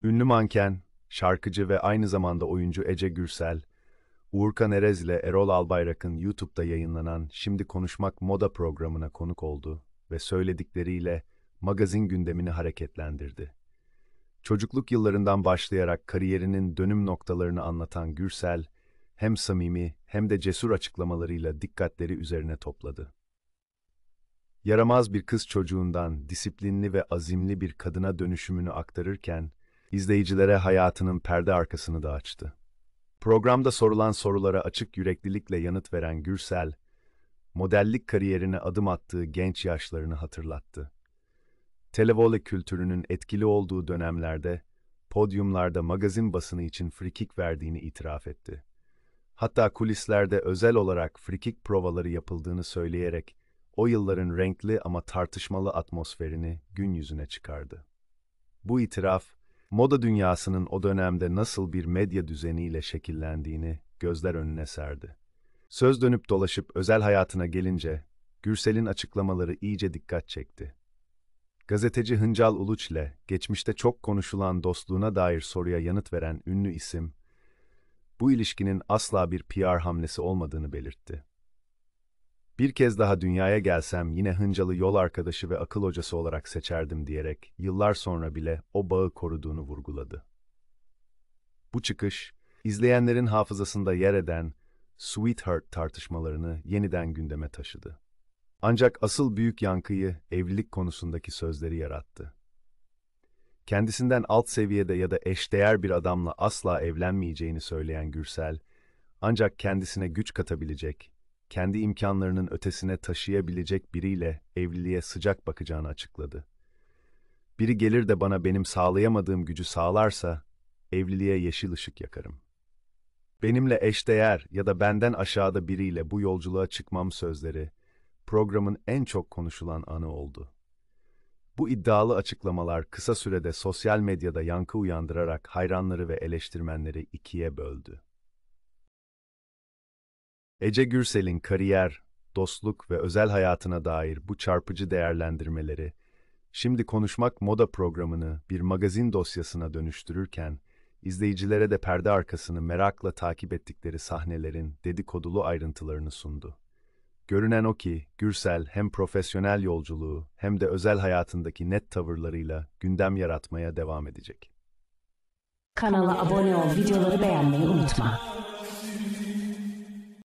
Ünlü manken, şarkıcı ve aynı zamanda oyuncu Ece Gürsel, Uğurkan Erez ile Erol Albayrak'ın YouTube'da yayınlanan Şimdi Konuşmak Moda programına konuk oldu ve söyledikleriyle magazin gündemini hareketlendirdi. Çocukluk yıllarından başlayarak kariyerinin dönüm noktalarını anlatan Gürsel, hem samimi hem de cesur açıklamalarıyla dikkatleri üzerine topladı. Yaramaz bir kız çocuğundan disiplinli ve azimli bir kadına dönüşümünü aktarırken, izleyicilere hayatının perde arkasını da açtı. Programda sorulan sorulara açık yüreklilikle yanıt veren Gürsel, modellik kariyerine adım attığı genç yaşlarını hatırlattı. Televole kültürünün etkili olduğu dönemlerde, podyumlarda magazin basını için frikik verdiğini itiraf etti. Hatta kulislerde özel olarak frikik provaları yapıldığını söyleyerek, o yılların renkli ama tartışmalı atmosferini gün yüzüne çıkardı. Bu itiraf, moda dünyasının o dönemde nasıl bir medya düzeniyle şekillendiğini gözler önüne serdi. Söz dönüp dolaşıp özel hayatına gelince, Gürsel'in açıklamaları iyice dikkat çekti. Gazeteci Hıncal Uluç ile geçmişte çok konuşulan dostluğuna dair soruya yanıt veren ünlü isim, bu ilişkinin asla bir PR hamlesi olmadığını belirtti. Bir kez daha dünyaya gelsem yine Hıncal'ı yol arkadaşı ve akıl hocası olarak seçerdim diyerek yıllar sonra bile o bağı koruduğunu vurguladı. Bu çıkış, izleyenlerin hafızasında yer eden Sweetheart tartışmalarını yeniden gündeme taşıdı. Ancak asıl büyük yankıyı evlilik konusundaki sözleri yarattı. Kendisinden alt seviyede ya da eşdeğer bir adamla asla evlenmeyeceğini söyleyen Gürsel, ancak kendisine güç katabilecek, kendi imkanlarının ötesine taşıyabilecek biriyle evliliğe sıcak bakacağını açıkladı. Biri gelir de bana benim sağlayamadığım gücü sağlarsa, evliliğe yeşil ışık yakarım. Benimle eşdeğer ya da benden aşağıda biriyle bu yolculuğa çıkmam sözleri, programın en çok konuşulan anı oldu. Bu iddialı açıklamalar kısa sürede sosyal medyada yankı uyandırarak hayranları ve eleştirmenleri ikiye böldü. Ece Gürsel'in kariyer, dostluk ve özel hayatına dair bu çarpıcı değerlendirmeleri, Şimdi Konuşmak Moda programını bir magazin dosyasına dönüştürürken, izleyicilere de perde arkasını merakla takip ettikleri sahnelerin dedikodulu ayrıntılarını sundu. Görünen o ki, Gürsel hem profesyonel yolculuğu hem de özel hayatındaki net tavırlarıyla gündem yaratmaya devam edecek. Kanala abone ol, videoları beğenmeyi unutma.